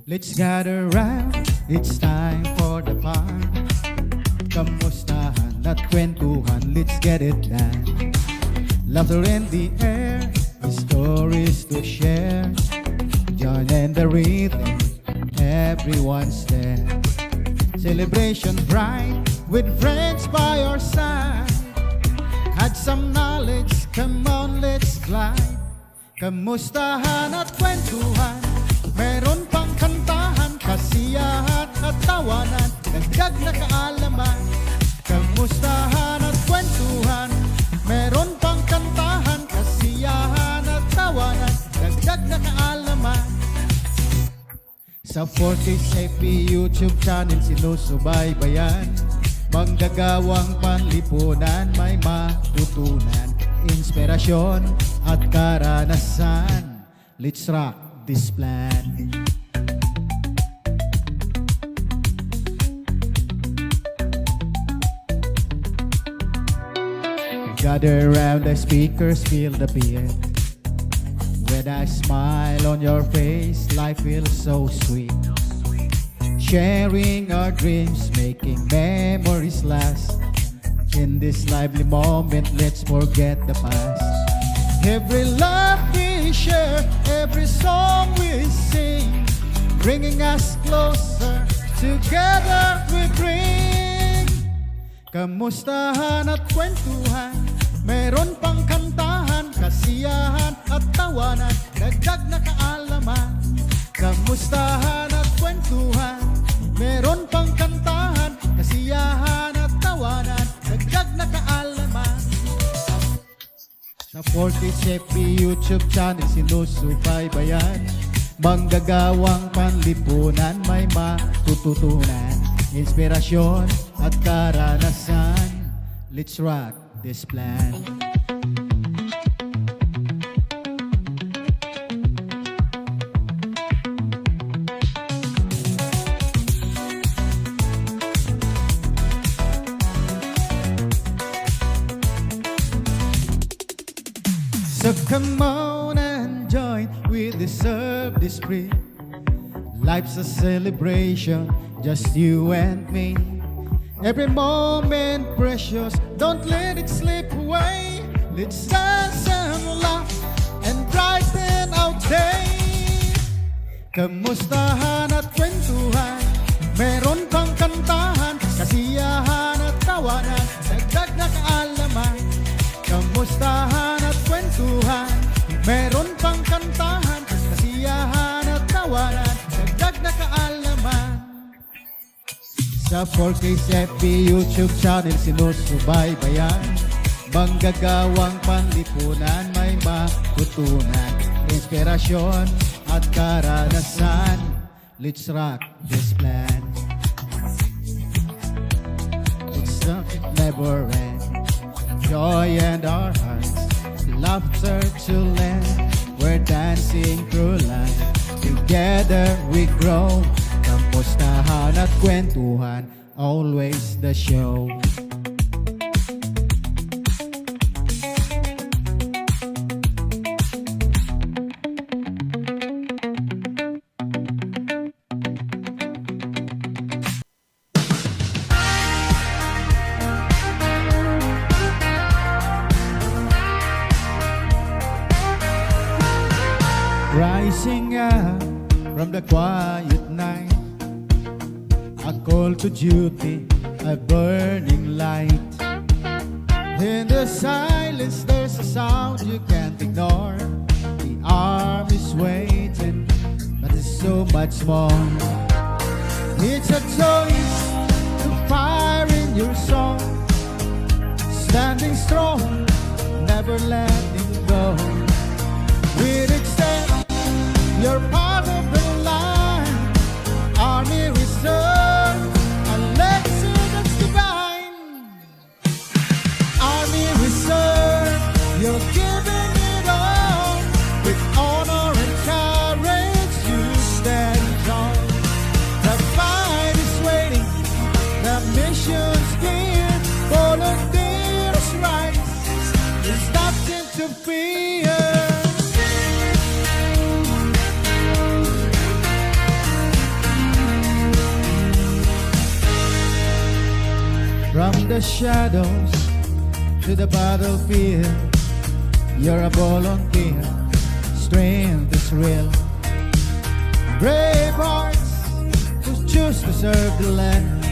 Let's gather round, it's time for the fun. Kamustahan at kwentuhan, let's get it done. Laughter in the air, stories to share. Join in the rhythm, everyone's there. Celebration bright, with friends by our side. Add some knowledge, come on let's glide. Kamustahan at kwentuhan, meron pang kantahan, kasiyahan at tawanan, dagdag na kaalaman. Kamustahan at kwentuhan, meron pang kantahan, kasiyahan at tawanan, dagdag na kaalaman. Sa 40SFP YouTube channel sinusubaybayan, manggagawang panlipunan, may matutunan, inspirasyon at karanasan. Let's rock this plan. Gather round the speakers, feel the beat. When I smile on your face, life feels so sweet. Sharing our dreams, making memories last. In this lively moment, let's forget the past. Every laugh we share, every song we sing, bringing us closer, together we bring. Kamustahan at kwentuhan, meron pang kantahan, kasiyahan at tawanan, dagdag na kaalaman. Kamustahan at kwentuhan, meron pang kantahan, kasiyahan at tawanan, dagdag na kaalaman. Sa 40SFP YouTube channel sinusubaybayan, manggagawang panlipunan, may matututunan, inspirasyon at karanasan. Let's rock this plan. So come on and join, we deserve this free. Life's a celebration, just you and me. Every moment precious, don't let it slip away. Let's dance and laugh and brighten our day. Kamustahan at kwentuhan, meron pang kantahan, kasiyahan at tawanan, dagdag na kaalaman. Kamustahan at kwentuhan, meron pang kantahan, kasiyahan at tawanan, dagdag na kaalaman. Sa 40SFP YouTube channel sinusubaybayan, manggagawang panlipunan, may matutunan, inspirasyon at karanasan. Let's rock this plan. It's something never ends. Joy and our hearts, laughter to lend. We're dancing through life, together we grow. Kamustahan at kwentuhan, always the show. Rising up from the quiet night, a call to duty, a burning light. In the silence there's a sound you can't ignore. The army's waiting, but there's so much more. It's a choice to fire in your soul, standing strong, never letting go. With extend, you're part of the line. Army Reserve, a legacy that's divine. Army Reserve, you're giving it all. With honor and courage, you stand tall. The fight is waiting, the mission's clear. Volunteers rise, there's nothing to fear. the shadows, to the battlefield. You're a volunteer, strength is real. Brave hearts who choose to serve the land.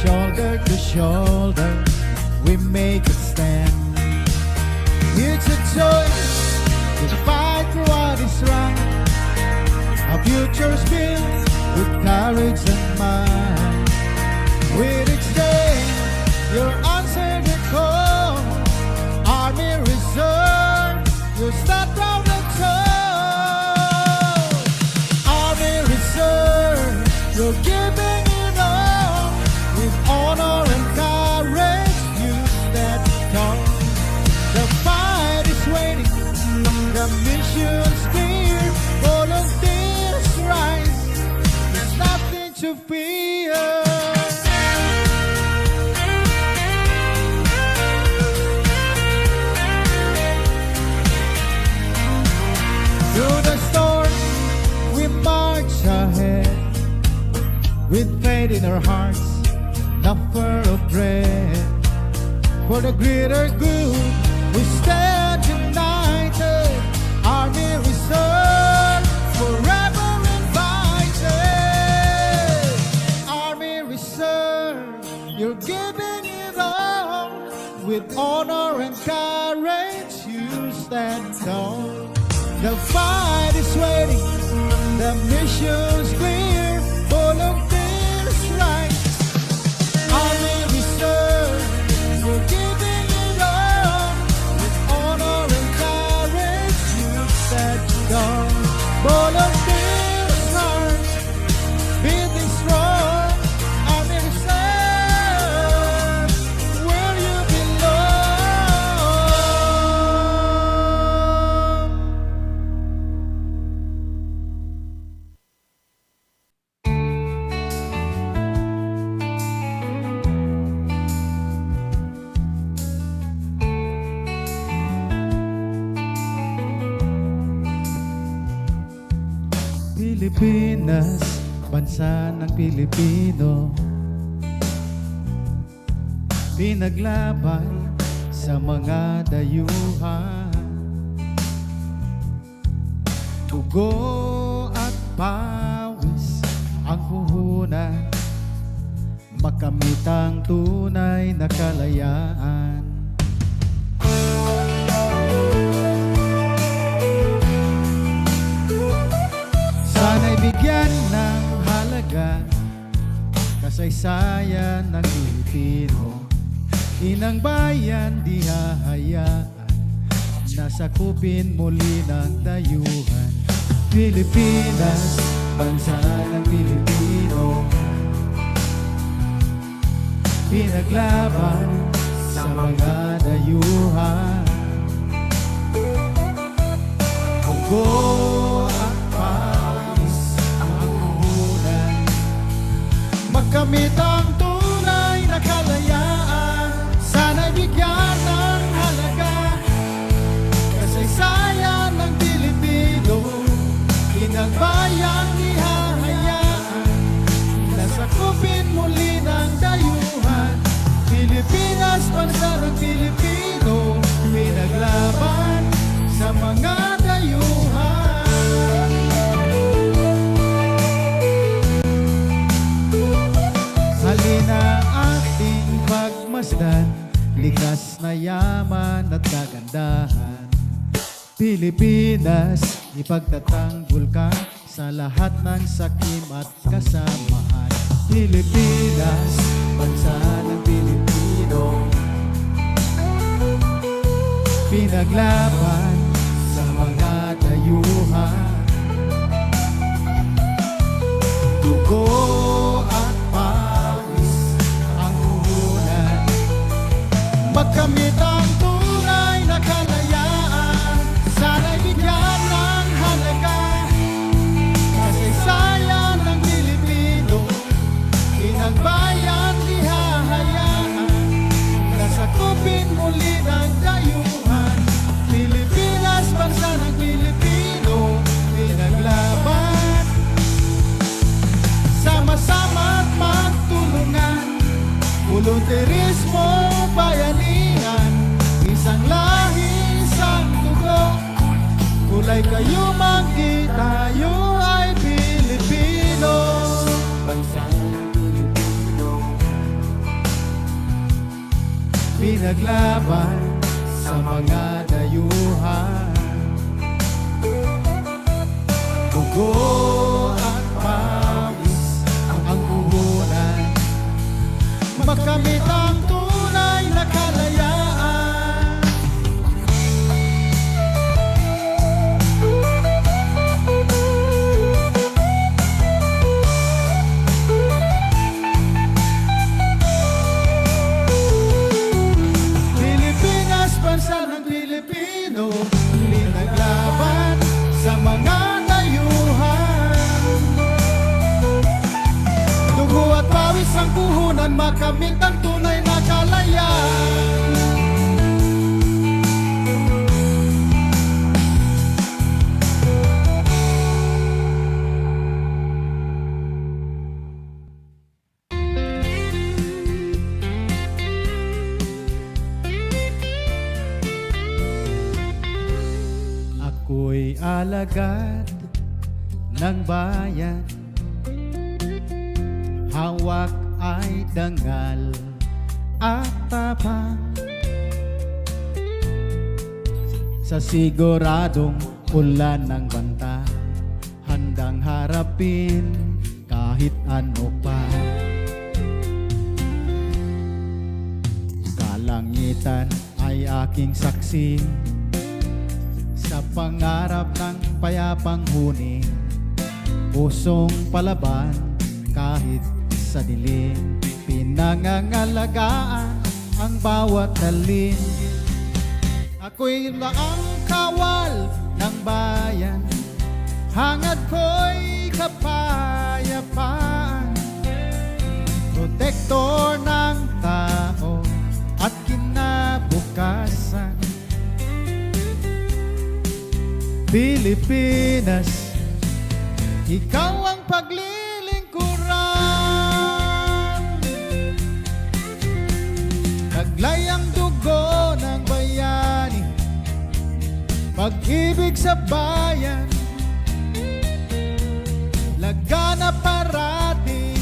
Shoulder to shoulder, we make a stand. It's a choice to fight for what is right. Our future's built with courage and mind. With each day, you're answered the call. Army Reserve, you start from the top. Army Reserve, you're giving it all. With honor and courage, you stand tall. The fight is waiting, the mission's clear. Volunteers rise, there's nothing to fear. Through the storm, we march ahead. With faith in our hearts, not for a prayer. For the greater good, we stand united. Army Reserve, forever invited. Army Reserve, you're giving it all. With honor and courage, you stand tall. The fight is waiting, the mission's clear. Volunteers right. Army Reserve, you're giving it all. With honor and courage, you stand tall. Volunteers right, beating strong. Army Reserve, where you belong. Pilipinas, bansa ng Pilipino, pinaglaban sa mga dayuhan. Dugo at pawis ang puhunan, makamit ang tunay na kalayaan. Sana'y bigyan ng halaga kasaysayan ng Pilipino. Inang bayan di hahayaan nasakupin muli ng dayuhan. Pilipinas, bansa ng Pilipino, pinaglaban sa mga dayuhan. Dugo at pawis ang puhunan, magkamit ang tunay na kalayaan. Sana'y bigyan ng halaga kasaysayan ng Pilipino. Inang bayan di hahayaan nasakupin muli ng dayuhan. Pilipinas, bansa ng Pilipino, pinaglaban sa mga dayuhan. Halina ating pagmasdan, likas na yaman at kagandahan. Pilipinas, ipagtatanggol ka sa lahat ng sakim at kasamaan. Pilipinas, bansa ng Pilipino, pinaglaban sa mga dayuhan. Dugo at pawis ang puhunan, magkamit ang tunay na kalayaan. Sana'y bigyan ng halaga kasaysayan ng Pilipino. Inang bayan di hahayaan nasakupin muli ng dayuhan. Pilipinas, bansa ng Pilipino, pinaglaban sama-sama at magtulungan. Volunteerismo naglaban sa mga dayuhan. Dugo at pawis ang puhunan, makamit ang tunay na kalayaan. Pilipinas, bansa ng Pilipino, pinaglaban sa mga dayuhan. Dugo at pawis ang puhunan, makamit ang tunay na kalayaan. Ako'y alagad ng bayan, hawak ay dangal at tapang, sa siguradong ulan ng banta, handang harapin kahit ano pa. Kalangitan ay aking saksi sa pangarap ng payapang huni, pusong palaban kahit sa dilim, pinangangalagaan ang bawat dalin. Ako'y laang kawal ng bayan, hangad ko'y kapayapaan, protektor ng tao at kinabukasan. Pilipinas, ikaw ang paglilingkuran, taglay ang dugo ng bayani, pag-ibig sa bayan, lagana parati,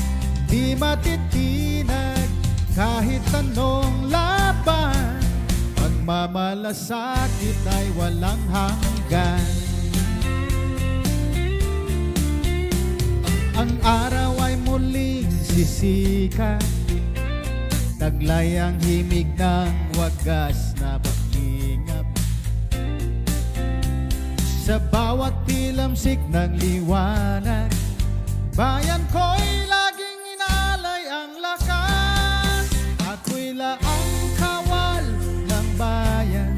di matitinag kahit anong laban, pagmamalasakit ay walang hanggan. Ang araw ay muling sisikat, taglay ang himig ng wagas na paglingap, sa bawat tilamsik ng liwanag, bayan ko'y laging inaalay ang lakas. Ako'y laang kawal ng bayan,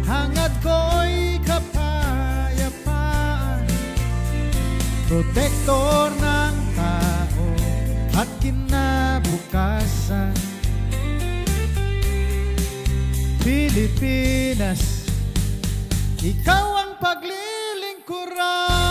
hangad ko'y kapayapaan, protektor ng tao at kinabukasan. Pilipinas, ikaw ang paglilingkuran.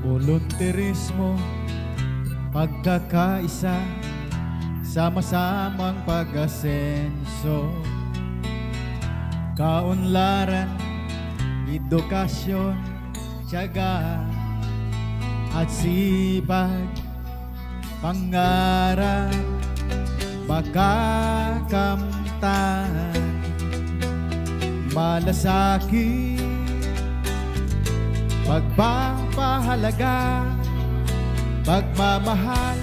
Volunteerismo, pagkakaisa, sama-samang pag-asenso, kaunlaran, edukasyon, tiyaga at sipag, pangarap, makakamtan, malasakit, pagpapahalaga, pagmamahal,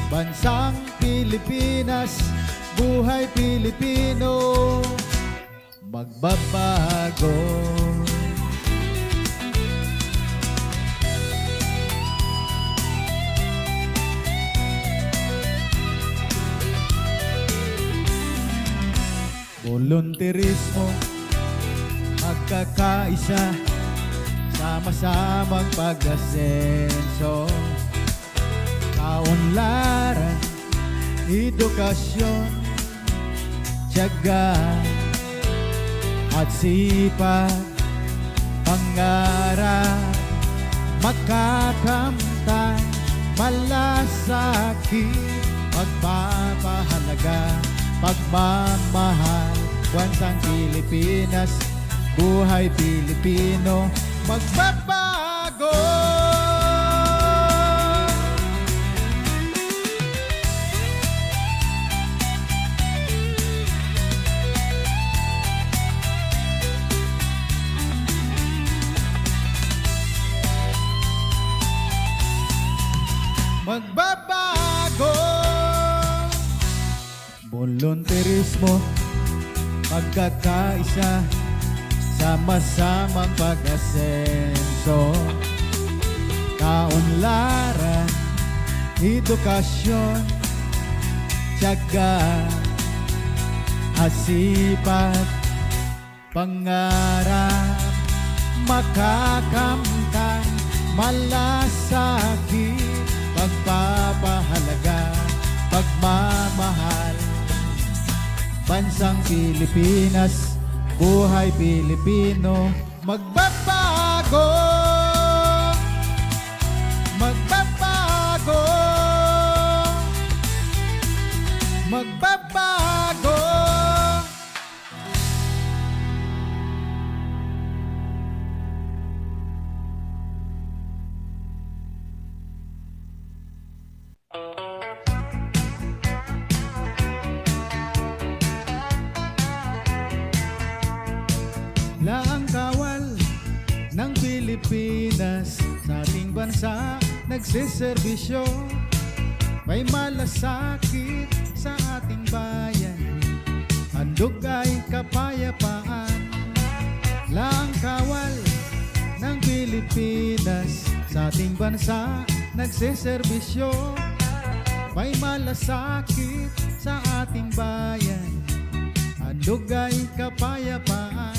bansang Pilipinas, buhay Pilipino, magbabago. Volunteerismo, magkakaisa, sama-samang pag-asenso, kaunlaran, edukasyon, tiyaga at sipag, pangarap, makakamtan, malasakit, pagpapahalaga, pagmamahal, bansang Pilipinas, buhay Pilipino, magbabago. Magbabago. Volunteerismo, pagkakaisa, sama-samang pag-asenso, kaunlaran, edukasyon, tiyaga, asipag, pangarap, makakamtan, malasakit, pagpapahalaga, pagmamahal, bansang Pilipinas, buhay Pilipino, magbabago, magbabago, magbabago. Laang kawal ng Pilipinas sa ating bansa nagsiservisyo, may malasakit sa ating bayan, handog ay kapayapaan. Laang kawal ng Pilipinas sa ating bansa nagsiservisyo, may malasakit sa ating bayan, handog ay kapayapaan.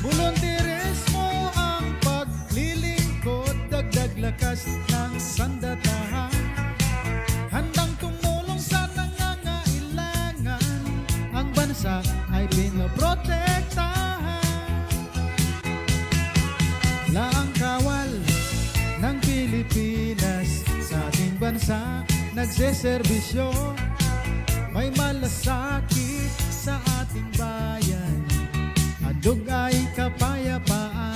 Volunteerismo ang paglilingkod, dagdag lakas ng sandatahan, handang tumulong sa nangangailangan, ang bansa ay pinoprotektahan. Laang kawal ng Pilipinas sa ating bansa nagseserbisyo, may malasakit sa ating bayan, handog ay kapayapaan.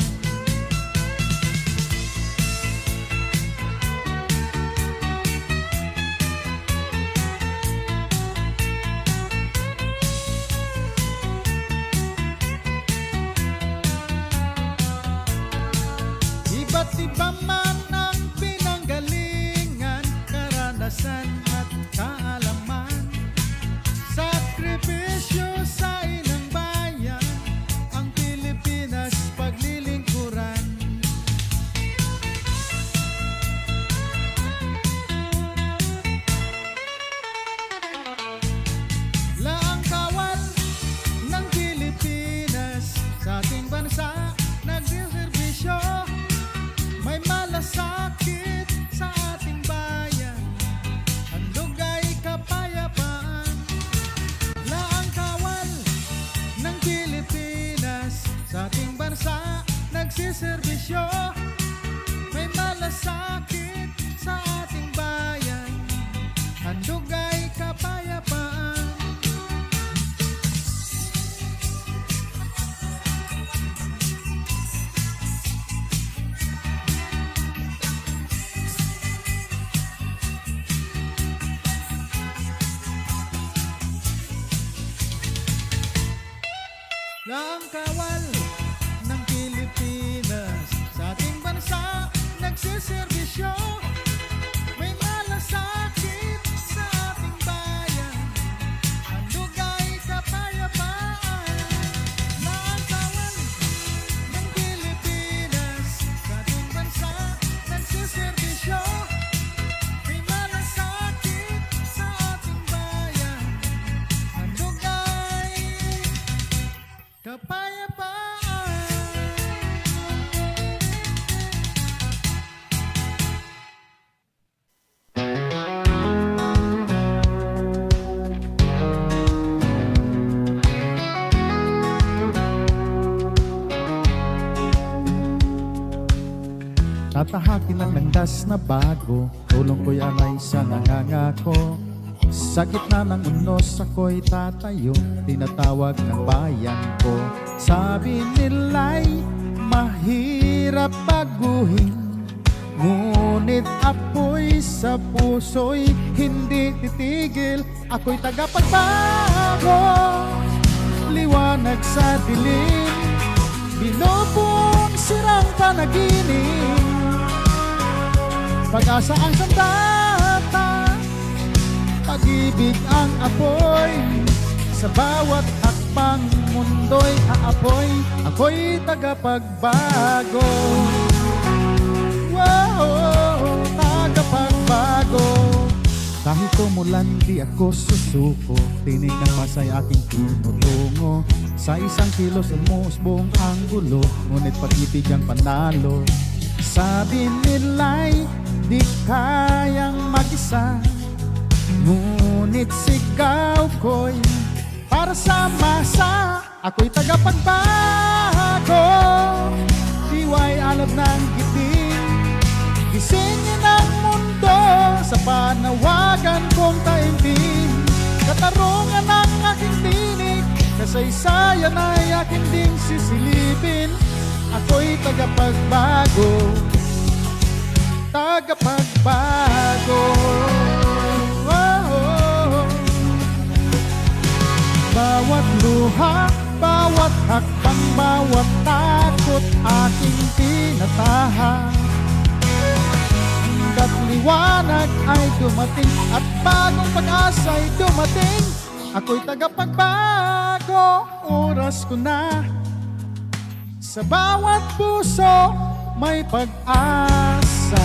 Iba't iba man ang pinanggalingan, karanasan at kaalaman, sakripisyo sa inang bayan, ang Pilipinas paglilingkuran. Laang kawal ng Pilipinas sa ating bansa nagsiservisyo, may malasakit sa ating bayan, handog ay kapayapaan. Laang kawal ng Pilipinas sa ating bansa nagsiservisyo, may malasakit sa ating bayan, handog ay kapayapaan. Laang kawal ng Pilipinas sa ating bansa nagsiservisyo, may malasakit sa ating bayan, handog ay kapayapaan. Laang kawal ng Pilipinas sa ating bansa nagsiservisyo, may malasakit sa ating bayan, handog ay kapayapaan. Sa tahakin ng landas na bago, tulong ko'y alay sa nangangako. Sa gitna ng unos ako'y tatayo, tinatawag ng bayan ko. Sabi nila'y mahirap baguhin, ngunit apoy sa puso'y hindi titigil. Ako'y tagapagbago, liwanag sa dilim, binubong sirang panaginip. Pag-asa ang sandata, pag-ibig ang apoy, sa bawat hakbang mundo'y aapoy. Ako'y tagapagbago, wow, tagapagbago. Kahit tumulan di ako susuko, tinig ng masay aking tinutungo. Sa isang kilos umusbong ang gulo, ngunit pag-ibig ang panalo. Sabi nila'y di kayang mag-isa, ngunit sigaw ko'y para sa masa. Ako'y tagapagbago, diwa'y alab ng giting, gisingin ang mundo sa panawagan kong taimtim. Katarungan ng aking tinig, kasaysayan ay aking ding sisilipin. Ako'y tagapagbago, tagapagbago. Oh. Bawat luha, bawat hakbang, bawat takot aking tinatahak. Hanggat liwanag ay dumating at bagong pag-asa'y dumating. Ako'y tagapagbago, oras ko na. Sa bawat puso may pag-asa,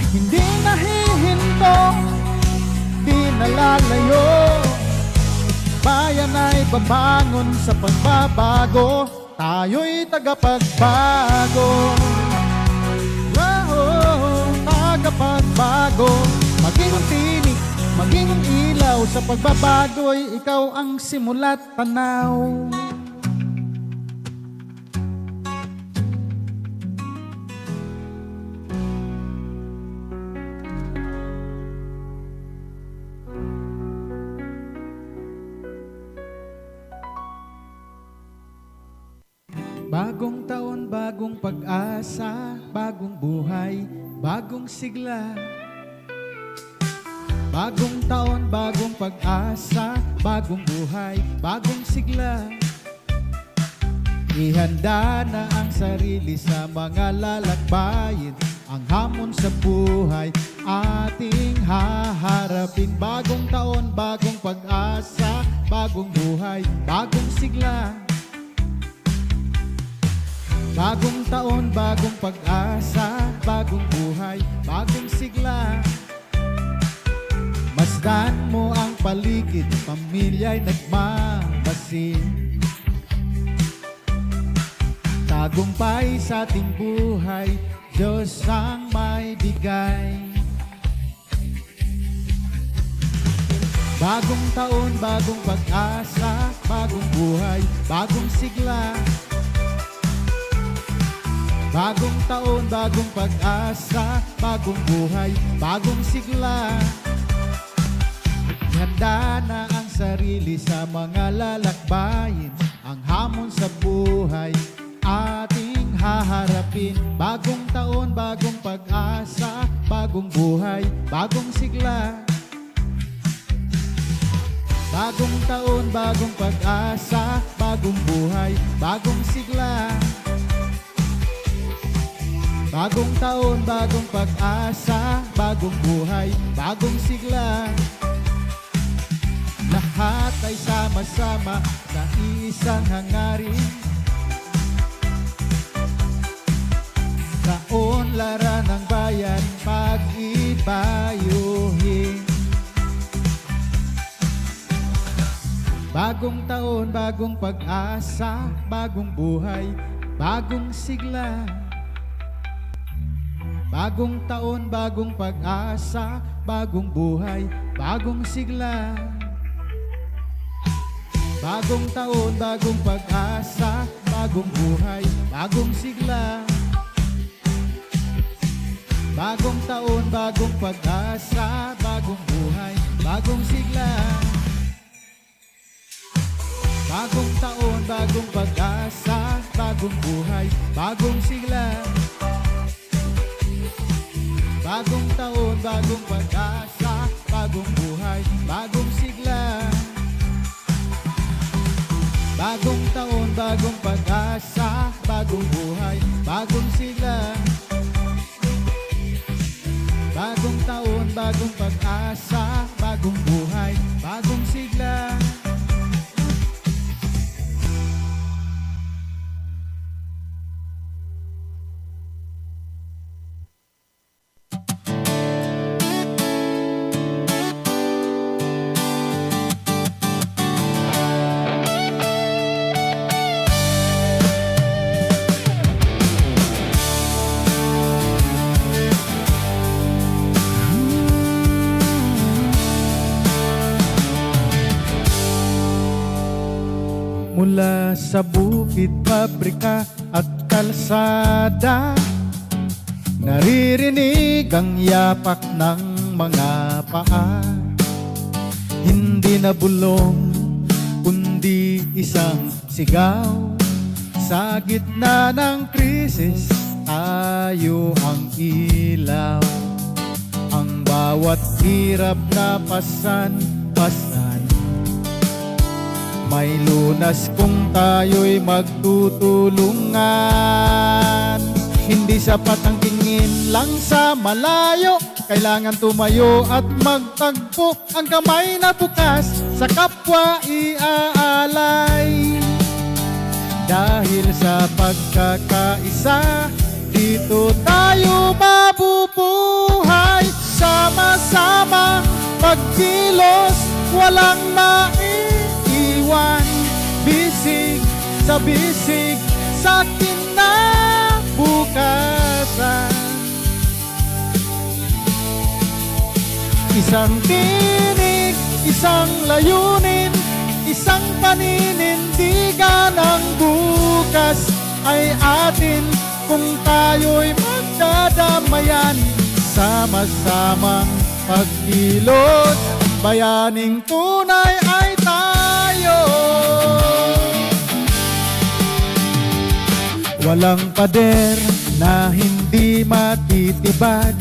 hindi nahihinto, di nalalayo. Bayan ay babangon sa pagbabago, tayo'y tagapagbago. Wow, tagapagbago. Maging tinig, maging ilaw, sa pagbabago'y ikaw ang simula't tanaw. Bagong taon, bagong pag-asa, bagong buhay, bagong sigla. Bagong taon, bagong pag-asa, bagong buhay, bagong sigla. Ihanda na ang sarili sa mga lalakbayin, ang hamon sa buhay ating haharapin. Bagong taon, bagong pag-asa, bagong buhay, bagong sigla. Bagong taon, bagong pag-asa, bagong buhay, bagong sigla. Masdan mo ang paligid, pamilya'y nagmamasid. Tagumpay sa ating buhay, Diyos ang may bigay. Bagong taon, bagong pag-asa, bagong buhay, bagong sigla. Bagong taon, bagong pag-asa, bagong buhay, bagong sigla. Handa na ang sarili sa mga lalakbayin, ang hamon sa buhay ating haharapin. Bagong taon, bagong pag-asa, bagong buhay, bagong sigla. Bagong taon, bagong pag-asa, bagong buhay, bagong sigla. Bagong taon, bagong pag-asa, bagong buhay, bagong sigla. Lahat ay sama-sama sa isang hangarin. Kaunlaran ng bayan, pag-ibayuhin. Bagong taon, bagong pag-asa, bagong buhay, bagong sigla. Bagong taon, bagong pag-asa, bagong buhay, bagong sigla. Bagong taon, bagong pag-asa, bagong buhay, bagong sigla. Bagong taon, bagong pag-asa, bagong buhay, bagong sigla. Bagong taon, bagong pag-asa, bagong buhay, bagong sigla. Bagong taon, bagong pag-asa, bagong buhay, bagong sigla. Bagong taon, bagong pag-asa, bagong buhay, bagong sigla. Bagong taon, bagong pag-asa, bagong buhay, bagong sigla. Mula sa bukid, pabrika at kalsada, naririnig ang yapak ng mga paa. Hindi na bulong, kundi isang sigaw. Sa gitna ng krisis, tayo ang ilaw. Ang bawat hirap na pasan-pasan, may lunas kung tayo'y magtutulungan. Hindi sapat ang tingin lang sa malayo, kailangan tumayo at magtagpo. Ang kamay na bukas sa kapwa iaalay. Dahil sa pagkakaisa, dito tayo mabubuhay. Sama-sama pagkilos, walang maiiwan. Bisig sa bisig sa kinabukasan. Isang tinig, isang layunin, isang paninindigan. Ang bukas ay atin kung tayo'y magdadamayan. Sama-samang pagkilos, bayaning tunay ay tayo. Walang pader na hindi matitibag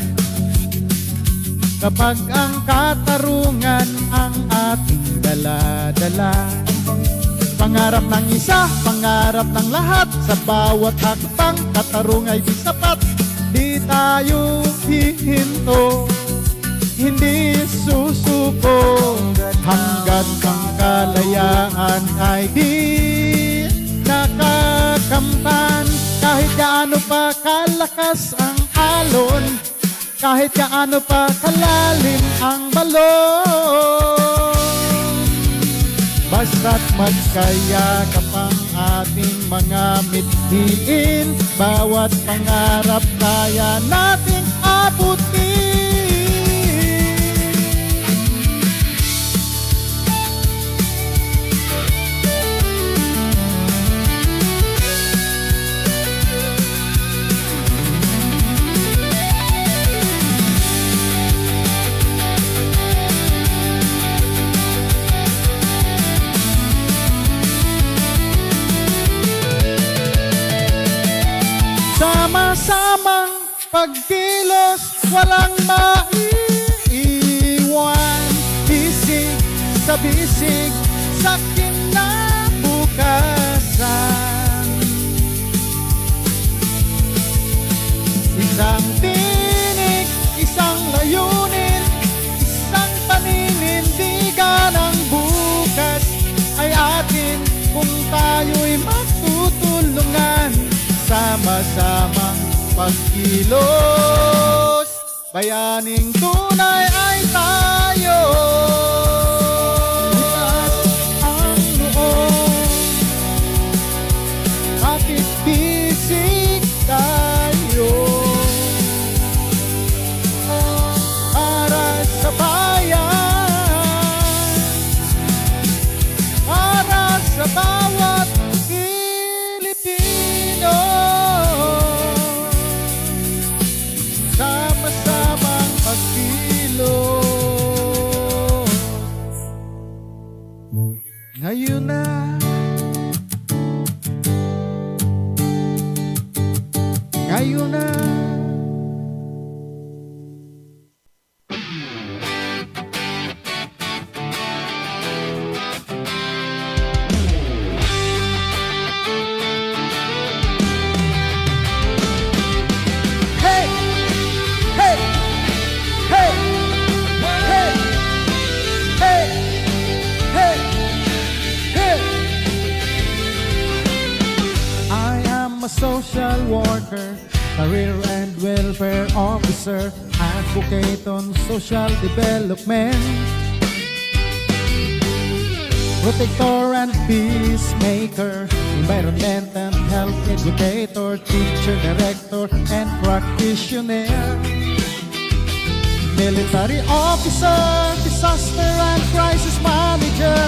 kapag ang katarungan ang ating dala-dala. Pangarap ng isa, pangarap ng lahat, sa bawat hakbang katarung ay di sapat. Di tayo hihinto, hindi susuko, hanggat ang kalayaan ay di nakakamtan. Kahit gaano pa kalakas ang alon, kahit gaano pa kalalim ang balon, basta't magkayakap ang ating mga mithiin. Bawat pangarap kaya nating abutin. Sama-samang pagkilos, walang maiiwan. Bisig sa bisig sa kinabukasan. Isang tinig, isang layunin, isang paninindigan. Ang bukas ay atin kung tayo'y magtutulungan. Sama-samang pagkilos, bayaning tunay ay tayo. Bukas ang noon, bakit bisig tayo? Para sa bayan, para sa bawat Pilipino. kayo na. Hey! Hey! Hey! Hey! Hey! Hey! Hey! I am a social worker, career and welfare officer, advocate on social development, protector and peacemaker, environment and health educator, teacher, director, and practitioner, military officer, disaster and crisis manager,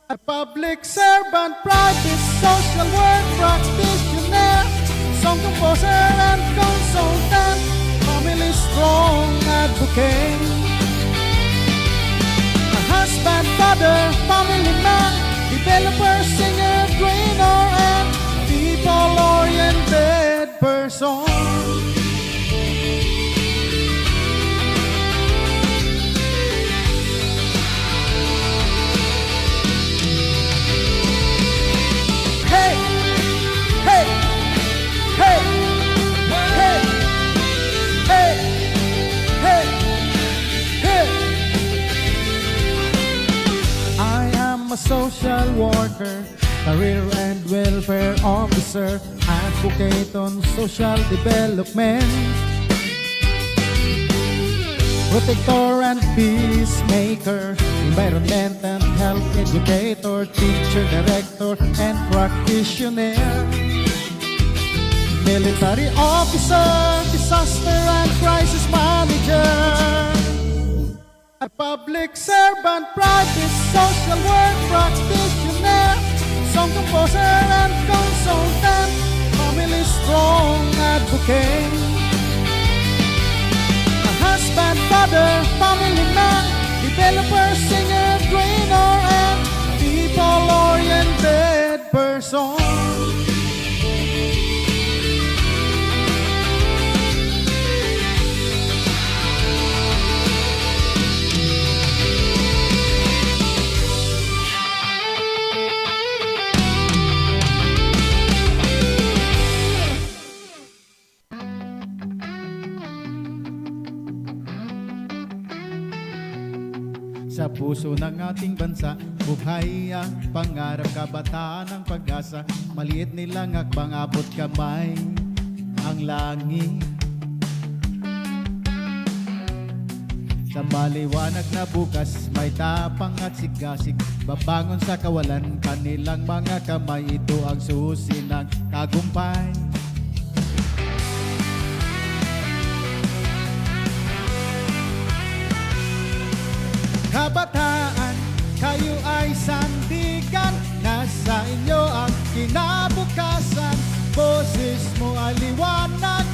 a public servant, private social work practitioner, song composer and consultant, family strong advocate, a husband, father, family man, developer, singer, trainer, and people-oriented person. Hey! Hey! Hey! Hey! Hey! Hey! Hey! I am a social worker, career and welfare officer, advocate on social development, protector and peacemaker, environment and health educator, teacher, director, and practitioner, military officer, disaster and crisis manager, a public servant, private social work practitioner, song composer and consultant, family strong advocate, a husband, father, family man, developer, singer, trainer, and people-oriented person. Sa puso ng ating bansa, buhay ang pangarap, kabataan ng pag-asa, maliit nilang hakbang, abot kamay ang langit. Sa maliwanag na bukas, may tapang at sigasig, babangon sa kawalan, kanilang mga kamay, ito ang susi ng tagumpay. Kabataan, kayo ay sandigan, nasa inyo ang kinabukasan, boses mo ay liwanag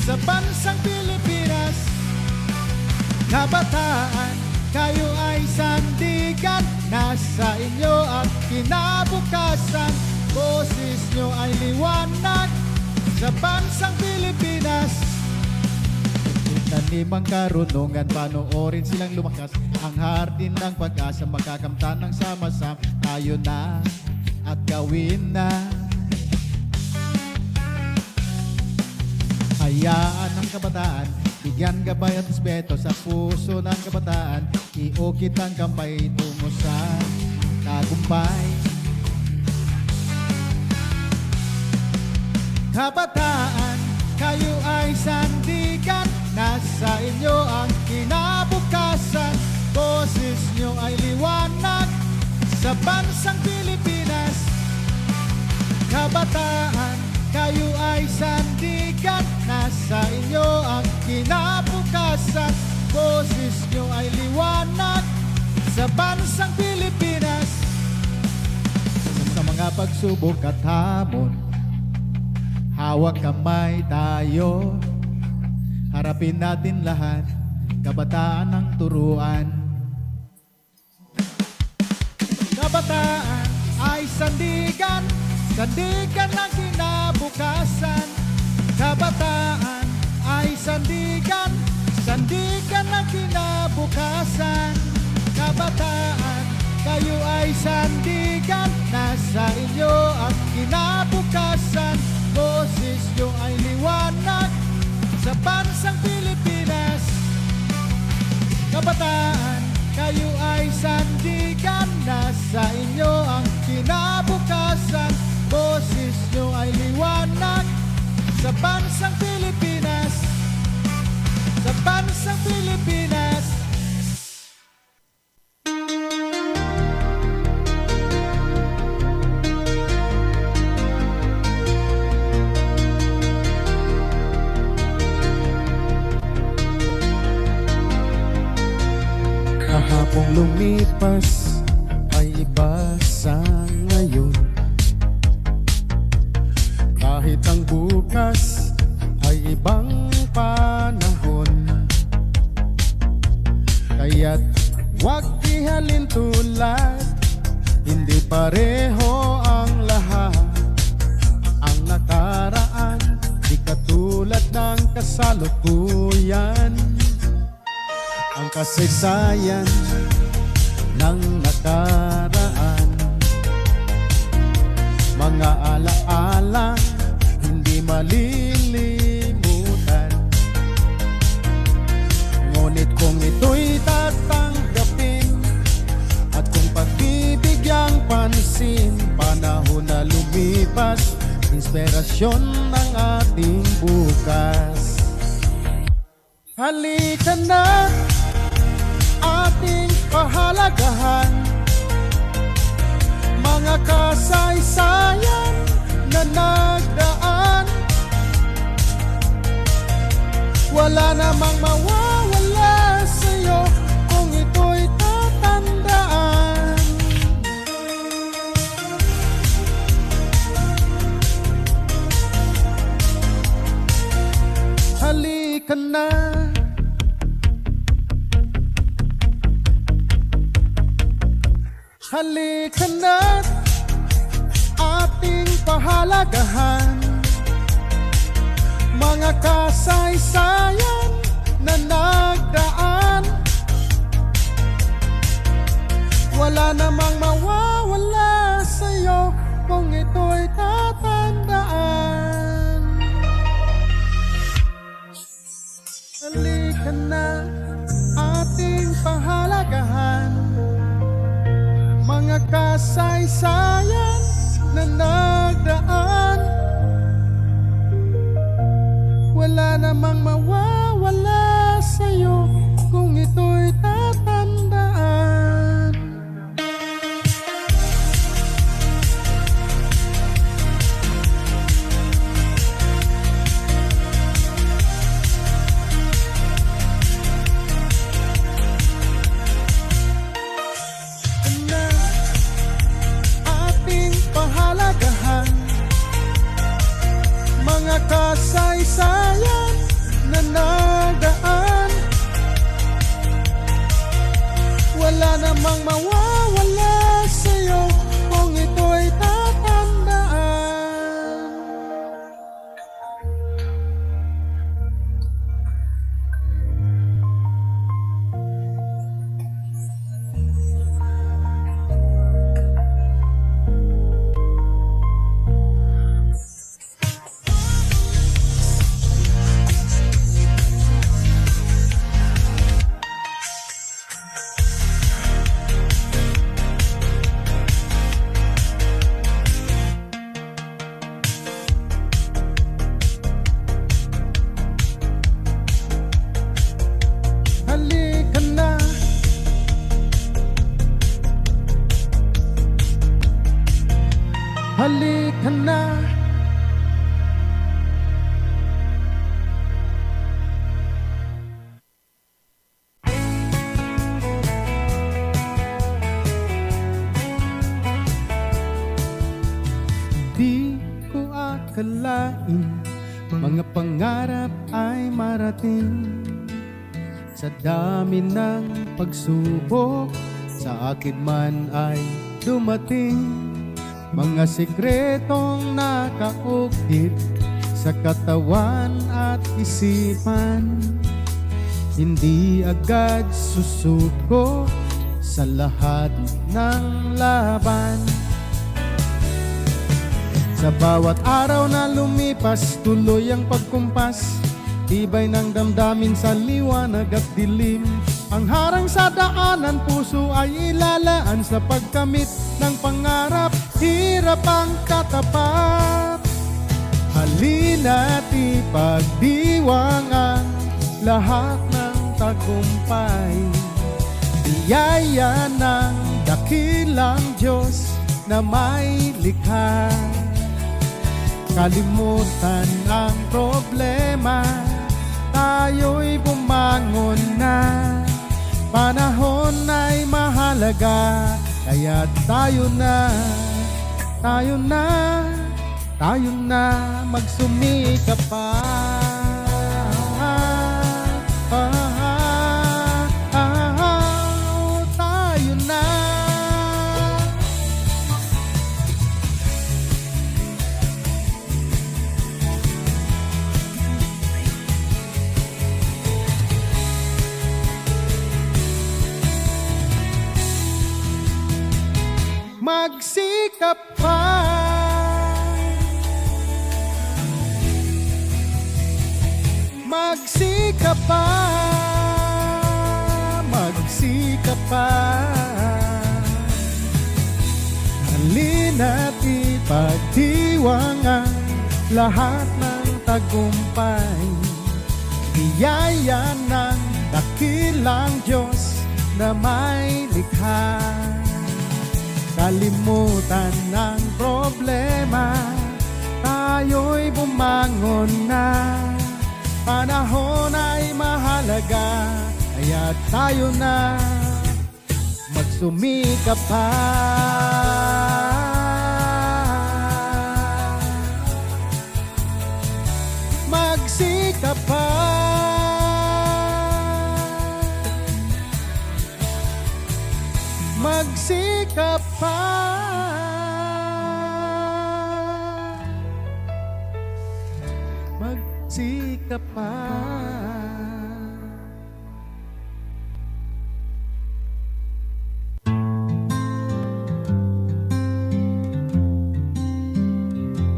sa bansang Pilipinas. Kabataan, kayo ay sandigan, nasa inyo ang kinabukasan, boses nyo ay liwanag sa bansang Pilipinas. Tanim ang karunungan, panoorin silang lumakas, ang hardin ng pag-asa, magkakamtan ng sama-sama, tayo na at gawin na. Hayaan ng kabataan, bigyan gabay at respeto sa puso ng kabataan, iukit ang kamay tungo sa tagumpay. Kabataan, kayo ay sandigan, nasa inyo ang kinabukasan, boses nyo ay liwanag sa bansang Pilipinas. Kabataan, kayo ay sandigan, nasa inyo ang kinabukasan, boses nyo ay liwanag sa bansang Pilipinas. Sa mga pagsubok at hamon, hawak kamay tayo, harapin natin lahat, kabataan ng turuan. Kabataan ay sandigan, Sandigan ng kinabukasan, kabataan ay sandigan. Sandigan ng kinabukasan, kabataan, kayo ay sandigan. Nasa inyo ang kinabukasan, boses nyo ay liwanag sa bansang Pilipinas. Kabataan, kayo ay sandigan. Nasa inyo ang kinabukasan, boses nyo ay liwanag sa bansang Pilipinas. Sa bansang Pilipinas. Kahapong lumipas ay iba sa ngayon. Kahit ang bukas ay ibang panahon, kaya't huwag ihalin tulad. Hindi pareho ang lahat. Ang nakaraan di katulad ng kasalukuyan. Ang kasaysayan ng nakaraan, mga alaala hindi malilimutan. Ngunit kung ito'y tatanggapin at kung pagbibigyang pansin, panahon na lumipas, inspirasyon ng ating bukas. Halika na, ating pahalagahan mga kasaysayan na nagdaan. Wala namang mawawala sa'yo kung ito'y tatandaan. Halika na, halika na, ating pahalagahan mga kasaysayan na nagdaan. Wala namang mawawala sa'yo kung ito'y tatandaan. Halika na, ating pahalagahan mga kasaysayan na nagdaan. Wala namang mawawala sa'yo kung ito'y tatandaan. Pahalagahan mga kasaysayan na nagdaan. Wala namang mawawala sa'yo kung ito'y tatandaan. Halika na, halika na, di ko akalain mga pangarap ay marating. Sa dami ng pagsubok, sa akin man ay dumating. mga sikretong nakaukit sa katawan at isipan. Hindi agad susuko sa lahat ng laban. Sa bawat araw na lumipas, tuloy ang pagkumpas, tibay ng damdamin sa liwanag at dilim. Ang harang sa daanan, puso ay ilalaan sa pagkamit ng pangarap, hirap ang katapat. Halina't ipagdiwang ang lahat ng tagumpay, biyaya ng dakilang Diyos na may likha. Kalimutan ang problema, tayo'y bumangon na. Panahon ay mahalaga, kaya tayo na magsumikap pa. Tayo na. Magsikap pa. Magsikap pa. Magsikap pa. Halina't ipagdiwang ang lahat ng tagumpay, biyaya ng dakilang Diyos na may likha. Kalimutan ang problema, tayo'y bumangon na. Panahon ay mahalaga, kaya tayo na magsumikap pa. Magsikap pa. Magsikap pa. Magsikap pa.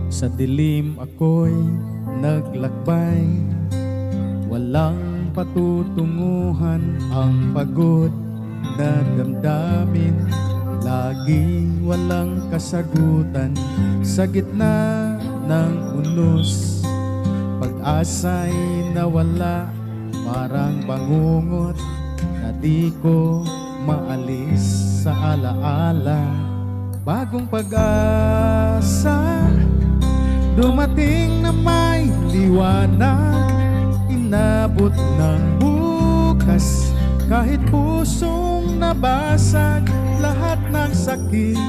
Sa dilim ako'y naglakbay, walang patutunguhan ang pagod na damdamin, laging walang kasagutan. Sa gitna ng unos, pag-asa'y nawala, parang bangungot na di ko maalis sa alaala. Bagong pag-asa dumating na may liwanag, inabot ng bukas. Kahit pusong nabasag, lahat ng sakit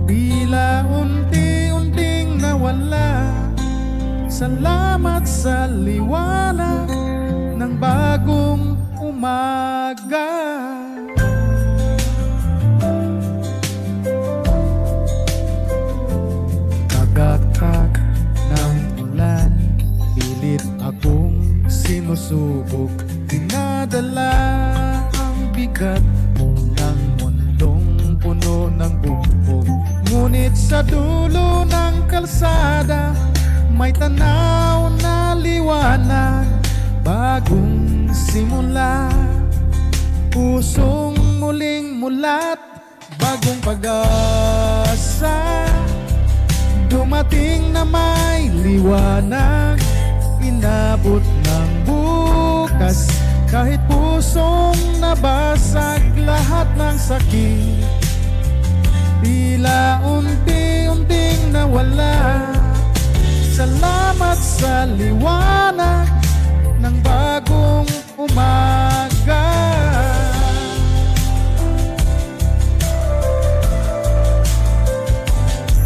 tila unti-unting nawala. Salamat sa liwanag ng bagong umaga. Tagaktak ng ulan, pilit akong sinusubok. Dinadala ang bigat ng mundong puno ng bumbog. Ngunit sa dulo ng kalsada, may tanaw na liwanag. Bagong simula, pusong muling mulat. Bagong pag-asa, dumating na may liwanag. Inabot ng bukas, kahit pusong nabasag, lahat ng sakit tila unti-unting nawala. Salamat sa liwanag ng bagong umaga.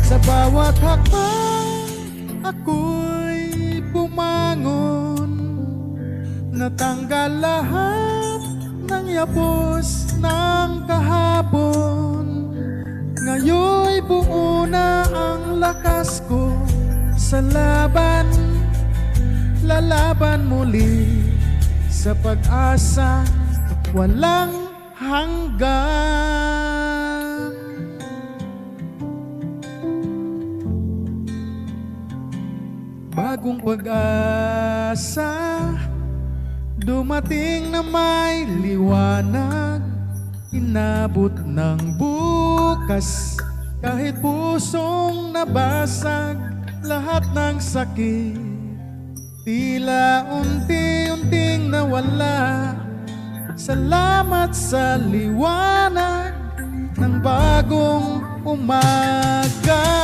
Sa bawat hakbang ako'y bumangon, natanggal lahat ng yapos ng kahapon. Ngayon'y buo sa laban, lalaban muli sa pag-asa walang hanggan. Bagong pag-asa, dumating na may liwanag, inabot ng bukas, kahit pusong nabasag, lahat ng sakit tila unti-unting nawala. Salamat sa liwanag ng bagong umaga.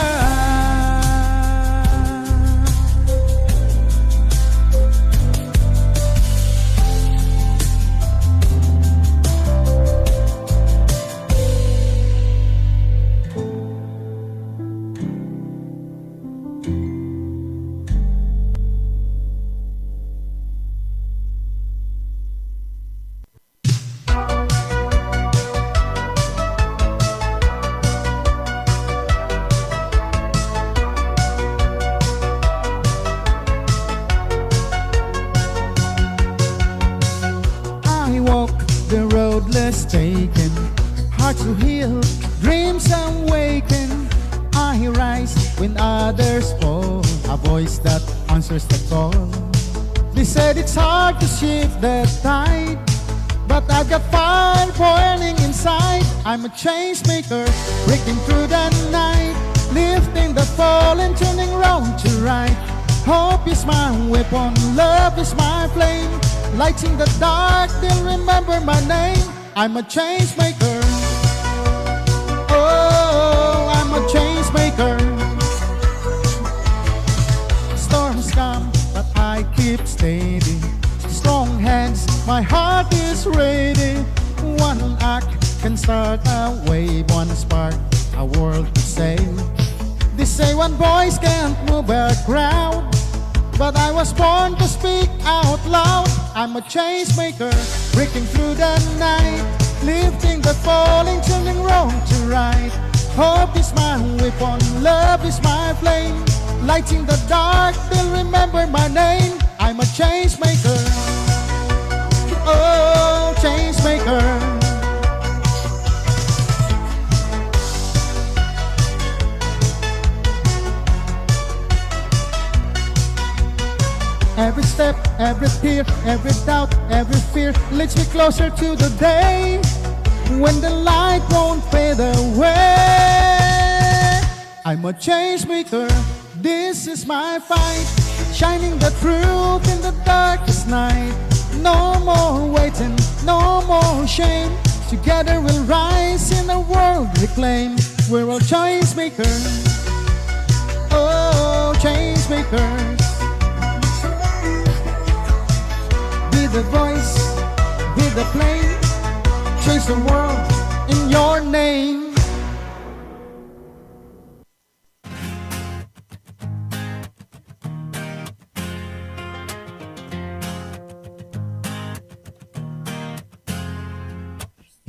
The road less taken, hearts to heal, dreams awaken. I rise when others fall, a voice that answers the call. They said it's hard to shift the tide, but I've got fire burning inside. I'm a change maker, breaking through the night, lifting the fallen, turning wrong to right. Hope is my weapon, love is my flame, lighting the dark, they'll remember my name. I'm a change maker. Oh, I'm a change maker. Storms come, but I keep steady. Strong hands, my heart is ready. One act can start a wave, one spark, a world to save. They say one voice can't move a crowd, but I was born to speak out loud. I'm a change maker, breaking through the night, lifting the falling, turning wrong to right. Hope is my weapon, love is my flame, lighting the dark, they'll remember my name. I'm a change maker. Oh, change maker. Every step, every tear, every doubt, every fear leads me closer to the day when the light won't fade away. I'm a change maker, this is my fight, shining the truth in the darkest night. No more waiting, no more shame, together we'll rise in a world reclaim. We're all change makers, oh, change makers. Be the voice, be the flame, change the world in your name.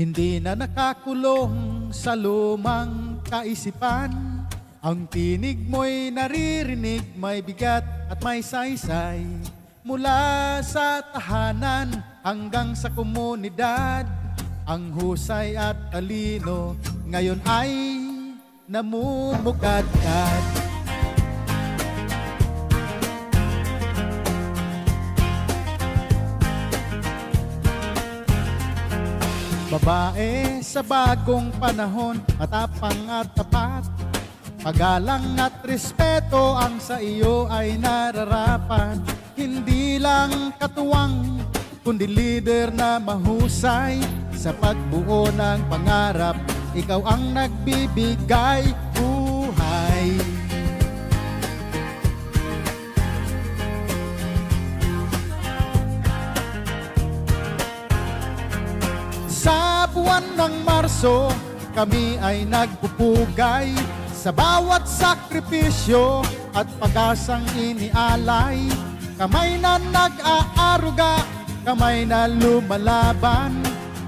Hindi na nakakulong sa lumang kaisipan, ang tinig mo'y naririnig, may bigat at may saysay. Mula sa tahanan hanggang sa komunidad, ang husay at talino ngayon ay namumukadkad. Babae sa bagong panahon, matapang at tapat, pagalang at respeto ang sa iyo ay nararapat. Hindi lang katuwang, kundi leader na mahusay, sa pagbuo ng pangarap, ikaw ang nagbibigay buhay. Sa buwan ng Marso, kami ay nagpupugay sa bawat sakripisyo at pag-asang inialay. Kamay na nag-aaruga, kamay na lumalaban,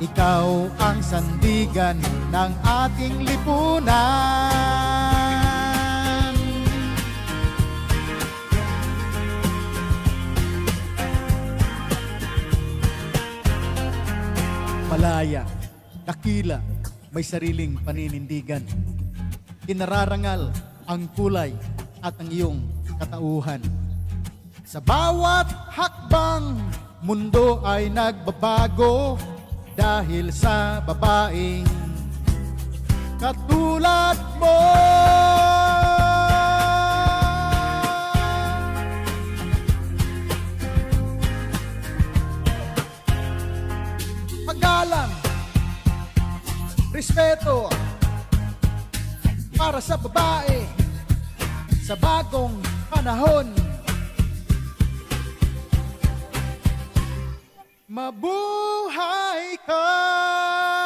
ikaw ang sandigan ng ating lipunan. dakila, may sariling paninindigan. Kinararangal ang kulay at ang iyong katauhan. Sa bawat hakbang, mundo ay nagbabago dahil sa babaeng katulad mo. Paggalang, respeto para sa babae sa bagong panahon. Mabuhay ka!